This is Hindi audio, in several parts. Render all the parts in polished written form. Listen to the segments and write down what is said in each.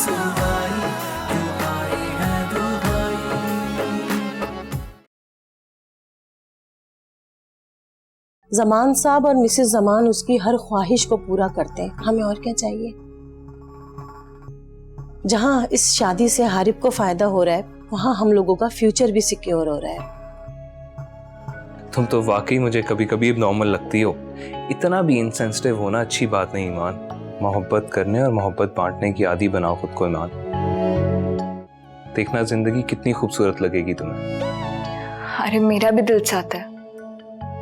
सुहाई दुहाई है दुहाई। जमान साहब और मिसेस जमान उसकी हर ख्वाहिश को पूरा करते हैं, हमें और क्या चाहिए। जहां इस शादी से हारिब को फायदा हो रहा है, वहां हम लोगों का फ्यूचर भी सिक्योर हो रहा है। तुम तो वाकई मुझे कभी कभी नॉर्मल लगती हो। इतना भी इनसेंसिटिव होना अच्छी बात नहीं ईमान। मोहब्बत करने और मोहब्बत बांटने की आदी बनाओ खुद को ईमान। देखना जिंदगी कितनी खूबसूरत लगेगी तुम्हें। अरे मेरा भी दिल चाहता है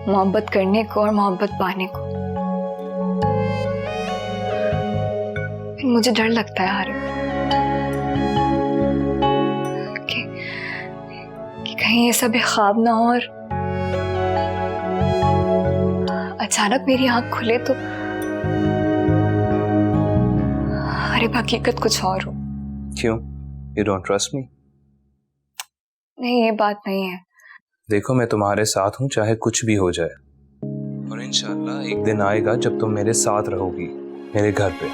मोहब्बत करने को और मोहब्बत पाने को, फिर मुझे डर लगता है हारिब कि कहीं ये सब एक ख्वाब ना हो और अचानक मेरी आंख खुले तो अरे हकीकत कुछ और हो। क्यों? You don't trust me? नहीं, ये बात नहीं है। देखो मैं तुम्हारे साथ हूँ चाहे कुछ भी हो जाए, और इंशाल्लाह एक दिन आएगा जब तुम मेरे साथ रहोगी मेरे घर पे।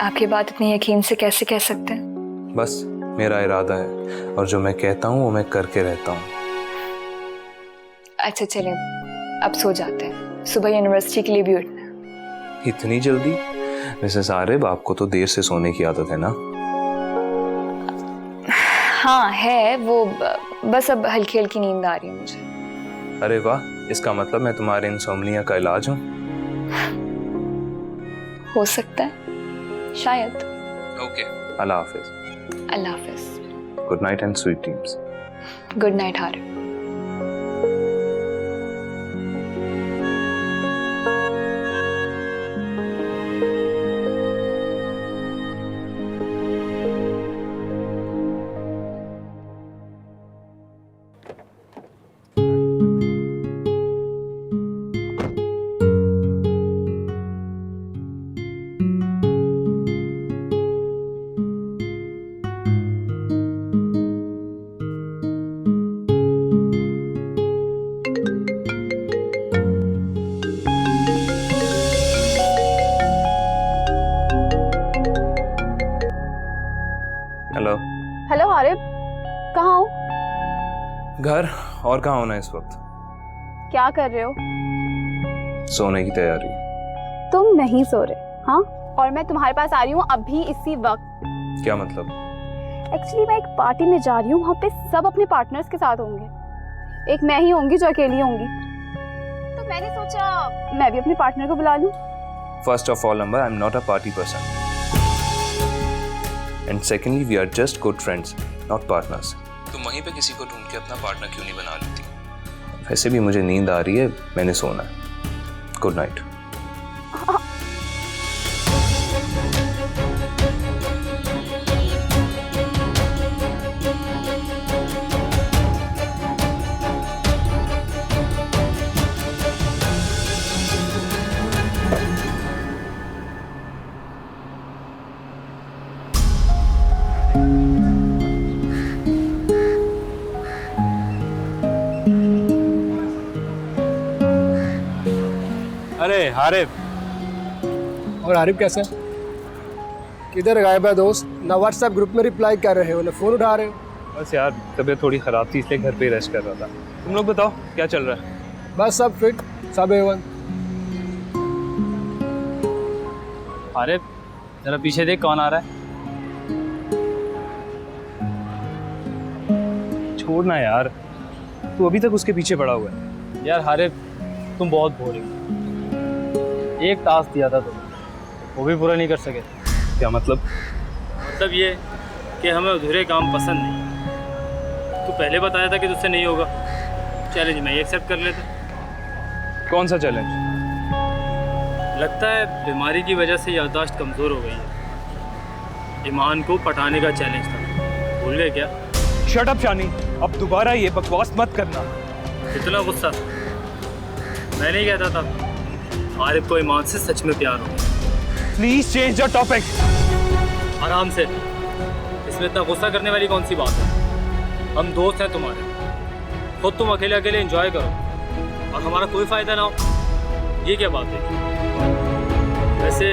आप ये बात इतनी यकीन से कैसे कह सकते हैं? बस मेरा इरादा है और जो मैं कहता हूँ वो मैं करके रहता हूँ। अच्छा चलें, अब सो जाते हैं, सुबह यूनिवर्सिटी के लिए भी उठना है। इतनी जल्दी? मिसेस आरिब, आपको तो देर से सोने की आदत है ना? हाँ है, वो बस अब हल्की हल्की नींद आ रही है मुझे। अरे वाह, इसका मतलब मैं तुम्हारे इंसोम्निया का इलाज हूँ। हो सकता है, शायद। ओके, अल्लाह हाफिज। अल्लाह हाफिज। Good night and sweet dreams. Good night Harib. Hello. Hello Harib, कहाँ हो? घर, और कहाँ होना इस वक्त? क्या कर रहे हो? सोने की तैयारी। तुम नहीं सो रहे? हाँ, और मैं तुम्हारे पास आ रही हूँ अभी इसी वक्त। क्या मतलब? एक्चुअली मैं एक पार्टी में जा रही हूँ, वहाँ पे सब अपने पार्टनर्स के साथ होंगे, एक मैं ही होंगी जो अकेली होंगी। तो मैंने सोचा मैं भी अपने पार्टनर को बुला लूँ। First of all Ambar, I am not a party person, and secondly we are just good friends, not partners. तुम वहीं पे किसी को ढूंढ के अपना पार्टनर क्यों नहीं बना लेती? वैसे भी मुझे नींद आ रही है, मैंने सोना है। Good night. अरे हारिब। और हारिब कैसे? किधर गायब है दोस्त? ना व्हाट्सएप ग्रुप में रिप्लाई कर रहे हो, ना फोन उठा रहे हो। बस यार, तबीयत थोड़ी खराब थी इसलिए घर पे ही रेस्ट कर रहा था। तुम लोग बताओ क्या चल रहा है? बस सब फिट, सब A1। हारिब जरा पीछे देख, कौन आ रहा है? छोड़ना यार, तू अभी तक उसके पीछे पड़ा हुआ है। यार हारिब, तुम बहुत बोरिंग हो। एक टास्क दिया था तुम, वो भी पूरा नहीं कर सके। क्या मतलब? मतलब ये कि हमें अधूरे काम पसंद नहीं। तू पहले बताया था कि तुझसे नहीं होगा। चैलेंज मैं एक्सेप्ट कर लेता। कौन सा चैलेंज? लगता है बीमारी की वजह से याददाश्त कमज़ोर हो गई है। ईमान को पटाने का चैलेंज था, भूल गए क्या? शट अप शानी, अब दोबारा ये बकवास मत करना। इतना गुस्सा? मैं नहीं कहता था आरिफ को ईमान से सच में प्यार हो। Please change the topic. आराम से, इसमें इतना गुस्सा करने वाली कौन सी बात है? हम दोस्त हैं तुम्हारे, खुद तुम अकेले अकेले एंजॉय करो और हमारा कोई फायदा ना हो, ये क्या बात है? वैसे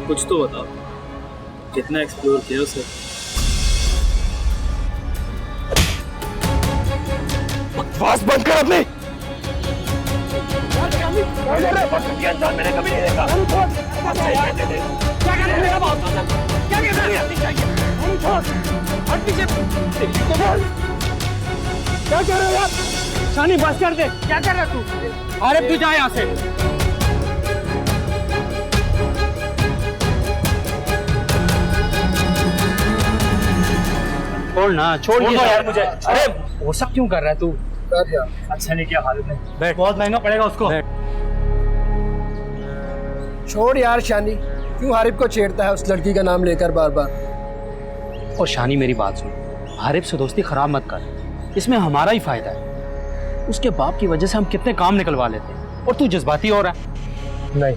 कुछ तो बताओ, कितना एक्सप्लोर किया उसे। बकवास बंद कर अपने। शानी बस कर दे, क्या कर रहा तू? अरे तू जा यहाँ से। छोड़ ना, छोड़ यार मुझे। अरे वो सब क्यों कर रहा है तू? अच्छा नहीं किया हालिद ने। बैठ, बहुत महंगा पड़ेगा उसको। छोड़ यार शानी, क्यों हारिब को छेड़ता है उस लड़की का नाम लेकर बार बार? और शानी मेरी बात सुन, हारिब से दोस्ती खराब मत कर, इसमें हमारा ही फायदा है। उसके बाप की वजह से हम कितने काम निकलवा लेते हैं और तू जज्बाती हो रहा है। नहीं,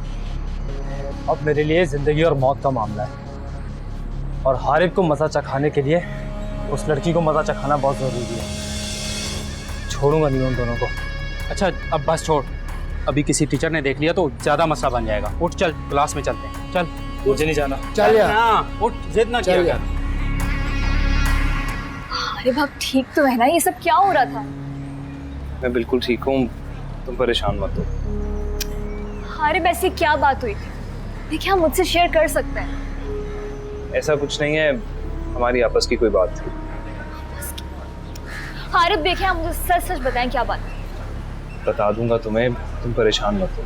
अब मेरे लिए जिंदगी और मौत का मामला है, और हारिब को मजा चखाने के लिए उस लड़की को मजा चखाना बहुत जरूरी है। छोड़ूंगा नहीं उन दोनों को। अच्छा अब बस छोड़, अभी किसी टीचर ने देख लिया तो ज्यादा मसला बन जाएगा। उठ चल, क्लास में चलते हैं। चल। मुझे नहीं जाना। चल यार, हाँ, उठ, जिद ना किया कर। अरे बाप, ठीक तो है ना? ये सब क्या हो रहा था? मैं बिल्कुल ठीक हूँ, तुम परेशान मत हो। अरे वैसे क्या बात हुई थी? ये क्या मुझसे शेयर कर सकते हैं? ऐसा कुछ नहीं है, हमारी आपस की कोई बात थी। हारिब देखिए, आप मुझे सच सच बताएं क्या बात है। बता दूंगा तुम्हें, तुम परेशान मत हो।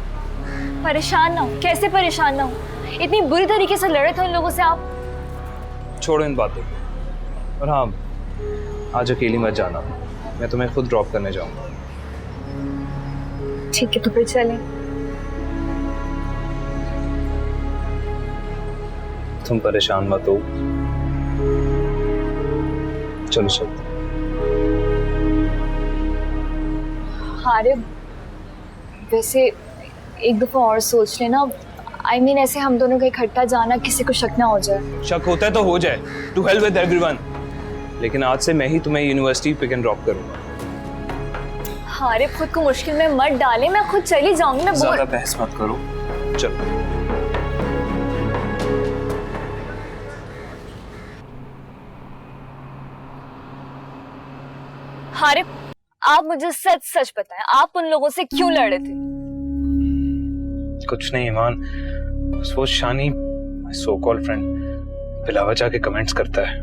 परेशान ना हो? कैसे परेशान ना हो? इतनी बुरी तरीके से लड़े थे उन लोगों से आप। छोड़ो इन बातों को। और हाँ, आज अकेली मत जाना, मैं तुम्हें खुद ड्रॉप करने जाऊंगा। ठीक है, तो फिर चलें। तुम परेशान मत हो, चलो चलते। हारिब, वैसे एक दफा और सोच लेना। I mean, ऐसे हम दोनों का इकट्ठा जाना, किसी को शक ना हो जाए। शक होता है तो हो जाए, टू हेल विद एवरीवन। लेकिन आज से मैं ही तुम्हें यूनिवर्सिटी पिक एंड ड्रॉप करूंगा। हारिब, खुद को मुश्किल में मत डाले, मैं खुद चली जाऊंगी। मैं ज्यादा बहस मत करो, चलो। हारिब, आप मुझे सच सच बताएं, आप उन लोगों से क्यों लड़े थे? कुछ नहीं ईमान, वो शानी सो कॉल्ड फ्रेंड बिला वजह के कमेंट्स करता है।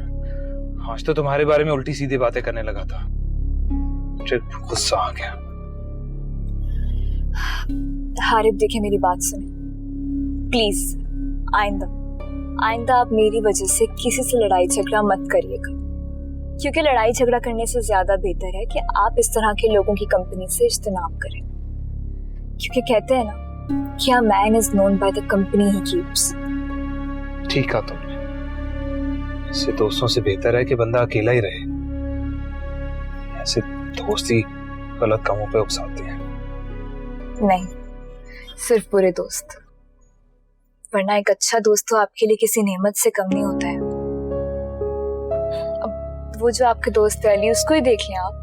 आज तो तुम्हारे बारे में उल्टी सीधी बातें करने लगा था, मुझे गुस्सा आ गया। हारिब देखिए, मेरी बात सुने प्लीज। आइंदा आप मेरी वजह से किसी से लड़ाई झगड़ा मत करिएगा, क्योंकि लड़ाई झगड़ा करने से ज्यादा बेहतर है कि आप इस तरह के लोगों की कंपनी से इज्तिनाब करें। क्योंकि कहते हैं ना कि a man is known by the company he keeps। ठीक कहा तुमने, इससे दोस्तों से बेहतर है कि बंदा अकेला ही रहे। ऐसे दोस्ती गलत कामों पे उकसाते हैं। नहीं, सिर्फ बुरे दोस्त, वरना एक अच्छा दोस्त तो आपके लिए किसी नेमत से कम नहीं होता है। अब वो जो आपके दोस्त है अली, उसको ही देख लें आप,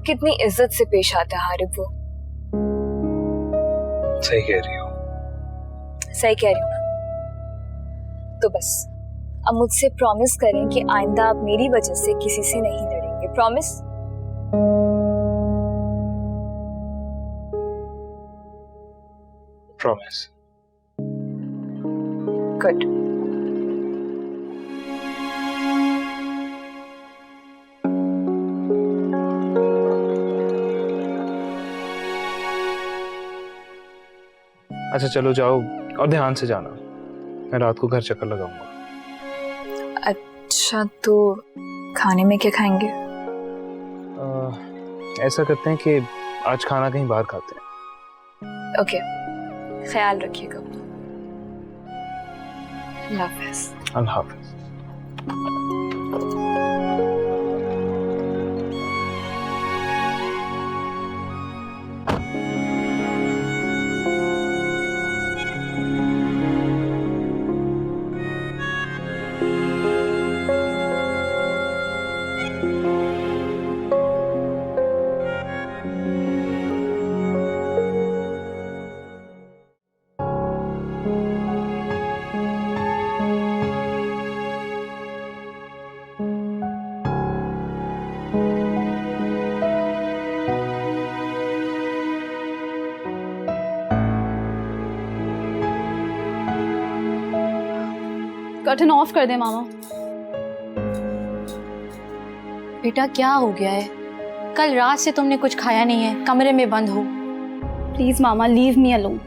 कितनी इज्जत से पेश आता है हारिब। वो सही कह रही हो। सही कह रही हूँ ना? तो बस अब मुझसे प्रॉमिस करें कि आइंदा आप मेरी वजह से किसी से नहीं लड़ेंगे। प्रॉमिस? प्रॉमिस। गुड। अच्छा चलो जाओ, और ध्यान से जाना, मैं रात को घर चक्कर लगाऊंगा। अच्छा, तो खाने में क्या खाएंगे? ऐसा करते हैं कि आज खाना कहीं बाहर खाते हैं। ओके, ख्याल रखिएगा। अल्लाह हाफ़िज़। अल्लाह हाफ़िज़। कर्टन ऑफ कर दे मामा। बेटा क्या हो गया है? कल रात से तुमने कुछ खाया नहीं है, कमरे में बंद हो। Please mama, leave me alone.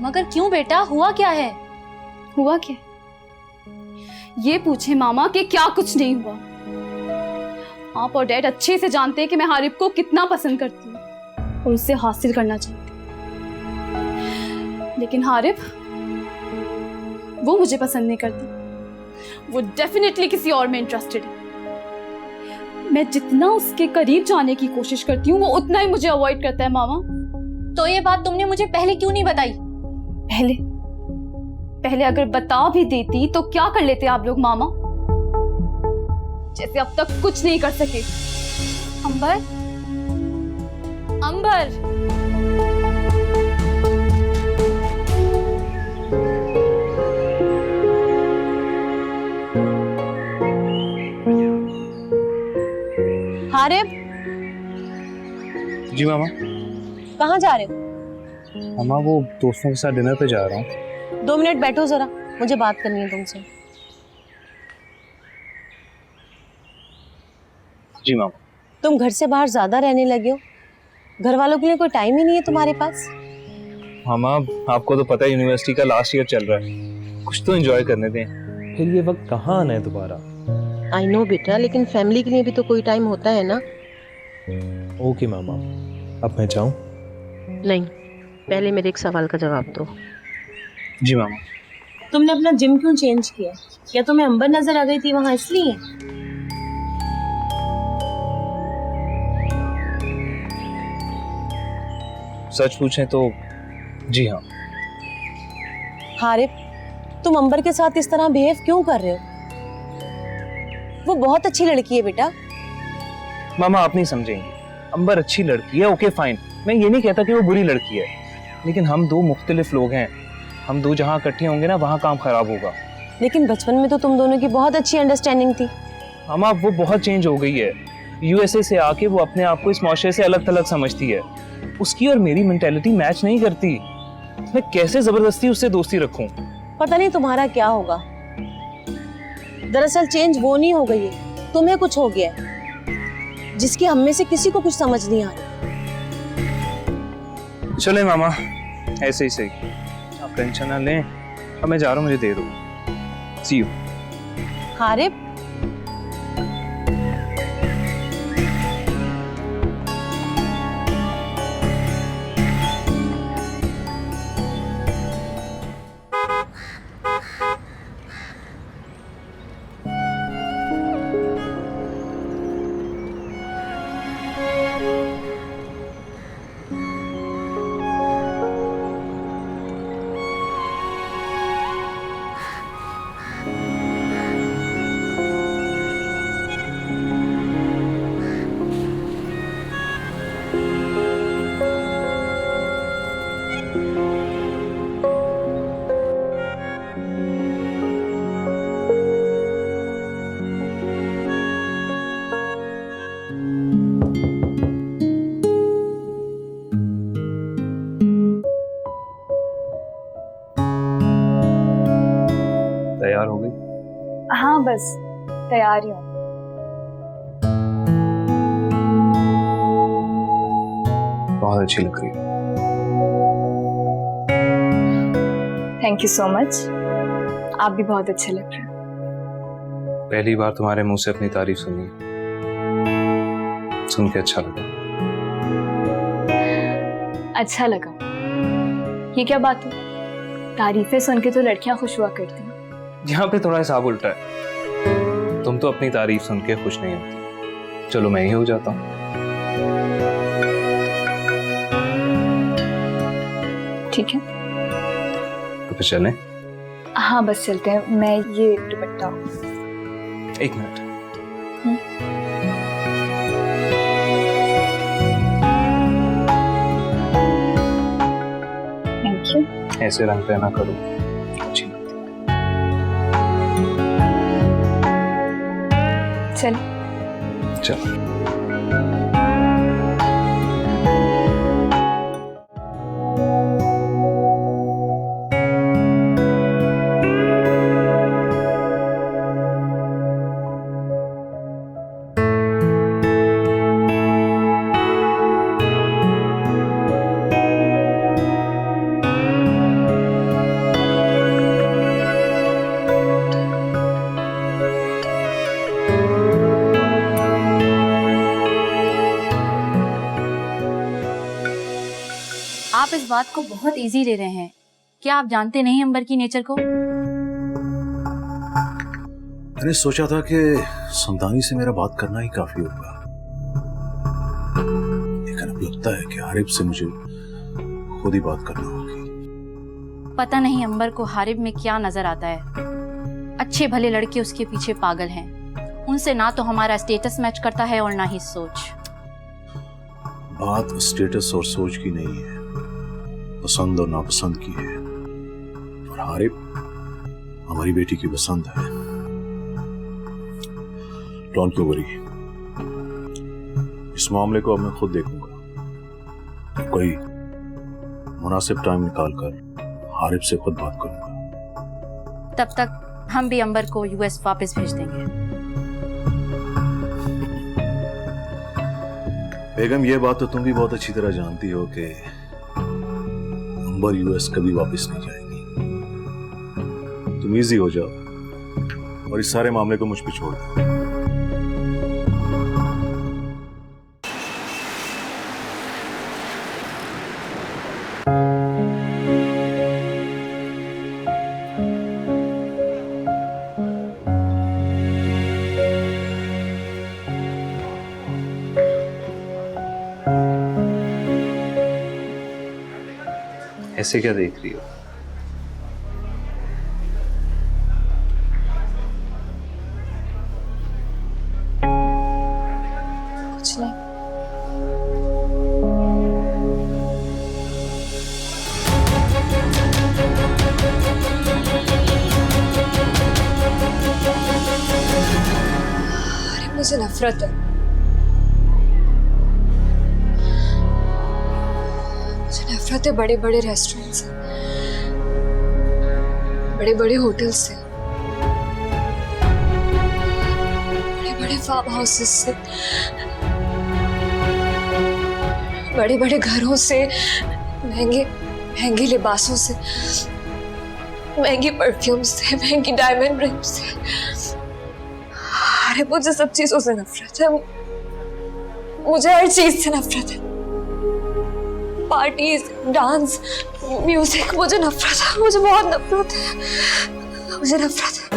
मगर क्यों बेटा, हुआ क्या है? हुआ क्या? ये पूछे मामा कि क्या कुछ नहीं हुआ। आप और डैड अच्छे से जानते हैं कि मैं हारिब को कितना पसंद करती हूँ और उससे हासिल करना चाहती हूँ, लेकिन हारिब वो मुझे पसंद नहीं करती। वो डेफिनेटली किसी और में इंटरेस्टेड है। मैं जितना उसके करीब जाने की कोशिश करती हूँ वो उतना ही मुझे अवॉइड करता है मामा। तो ये बात तुमने मुझे पहले क्यों नहीं बताई? पहले अगर बता भी देती तो क्या कर लेते आप लोग मामा? जैसे अब तक कुछ नहीं कर सके। अंबर, अंबर, हारिब, जी मामा। कहाँ जा रहे हो? मामा वो दोस्तों के साथ डिनर पे जा रहा हूँ। 2 मिनट बैठो जरा, मुझे बात करनी है तुमसे। जी मामा। तुम घर से बाहर ज्यादा रहने लगे हो, घर वालों के लिए कोई टाइम ही नहीं है तुम्हारे पास। मामा आपको तो पता है यूनिवर्सिटी का लास्ट ईयर चल रहा है, कुछ तो एंजॉय करने दें। फिर ये वक्त कहाँ आना है दोबारा? आई नो बेटा, लेकिन फैमिली के लिए भी तो कोई टाइम होता है ना। ओके मामा, अब मैं जाऊँ? नहीं, पहले मेरे एक सवाल का जवाब दो। जी मामा। तुमने अपना जिम क्यों चेंज किया? क्या तुम्हें अंबर नजर आ गई थी वहां इसलिए? सच पूछें तो जी हाँ। हारिब, तुम अंबर के साथ इस तरह बिहेव क्यों कर रहे हो? वो बहुत अच्छी लड़की है बेटा। मामा आप नहीं समझेंगे, अंबर अच्छी लड़की है, ओके फाइन। मैं ये नहीं कहता कि वो बुरी लड़की है, लेकिन हम दो मुख्तलिफ लोग हैं। हम दो जहाँ इकट्ठे होंगे ना वहाँ काम खराब होगा। लेकिन बचपन में तो तुम दोनों की बहुत अच्छी अंडरस्टैंडिंग थी। मामा वो बहुत चेंज हो गई है। यूएसए से आके वो अपने आप को इस माशरे से अलग थलग समझती है। उसकी और मेरी मेंटेलिटी मैच नहीं करती। मैं कैसे जबरदस्ती उससे दोस्ती रखूं? पता नहीं तुम्हारा क्या होगा। दरअसल चेंज वो नहीं हो गई है, तुम्हें कुछ हो गया है जिसकी हम में से किसी को कुछ समझ नहीं आ रही। चले मामा, ऐसे ही सही, आप टेंशन ना लें। अब मैं जा रहा हूँ, मुझे देर हो। सी यू। हारिब, तैयार हो गई? हाँ बस तैयार ही हूँ। बहुत अच्छी लग रही है। थैंक यू सो मच, आप भी बहुत अच्छे लग रहे हैं। पहली बार तुम्हारे मुंह से अपनी तारीफ सुनी, सुन के अच्छा लगा। अच्छा लगा? ये क्या बात है? तारीफें सुन के तो लड़कियां खुश हुआ करती हैं। यहाँ पे थोड़ा हिसाब उल्टा है। तुम तो अपनी तारीफ सुन के खुश नहीं होती। चलो मैं ही हो जाता हूँ। ठीक है, तो फिर चलें? हाँ बस चलते हैं। मैं ये दुपट्टा, एक मिनट। Thank you. ऐसे रंग पहना करो, अच्छी लगती है। चल चलो। बात को बहुत इजी ले रहे हैं। क्या आप जानते नहीं अंबर की नेचर को? मैंने सोचा था कि संतानी से मेरा बात करना ही काफी होगा, लेकिन अब लगता है कि हारिब से मुझे खुद ही बात करना होगी। पता नहीं अंबर को हारिब में क्या नजर आता है। अच्छे भले लड़के उसके पीछे पागल हैं। उनसे ना तो हमारा स्टेटस मैच करता है और ना ही सोच। बात स्टेटस और सोच की नहीं है, पसंद और नापसंद की है। और हारिब हमारी बेटी की पसंद है। डोंट वरी, इस मामले को अब मैं खुद देखूंगा। कोई मुनासिब टाइम निकालकर हारिब से खुद बात करूंगा। तब तक हम भी अंबर को यूएस वापस भेज देंगे। बेगम, ये बात तो तुम भी बहुत अच्छी तरह जानती हो कि अंबर यूएस कभी वापस नहीं जाएगी। तुम इजी हो जाओ और इस सारे मामले को मुझ पे छोड़ दो। ऐसे क्या देख रही हो? कुछ नहीं। अरे मुझे नफरत है। मुझे नफरत है बड़े बड़े रेस्टोरेंट से, बड़े बड़े होटल से, बड़े बड़े फार्म हाउसेस से, बड़े बड़े घरों से, महंगे महंगे लिबासों से, महंगी परफ्यूम से, महंगी डायमंड रिंग से। अरे मुझे सब चीजों से नफरत है। मुझे हर चीज से नफरत है। पार्टीज, डांस, म्यूजिक, मुझे नफरत है। मुझे बहुत नफरत है। मुझे नफरत है।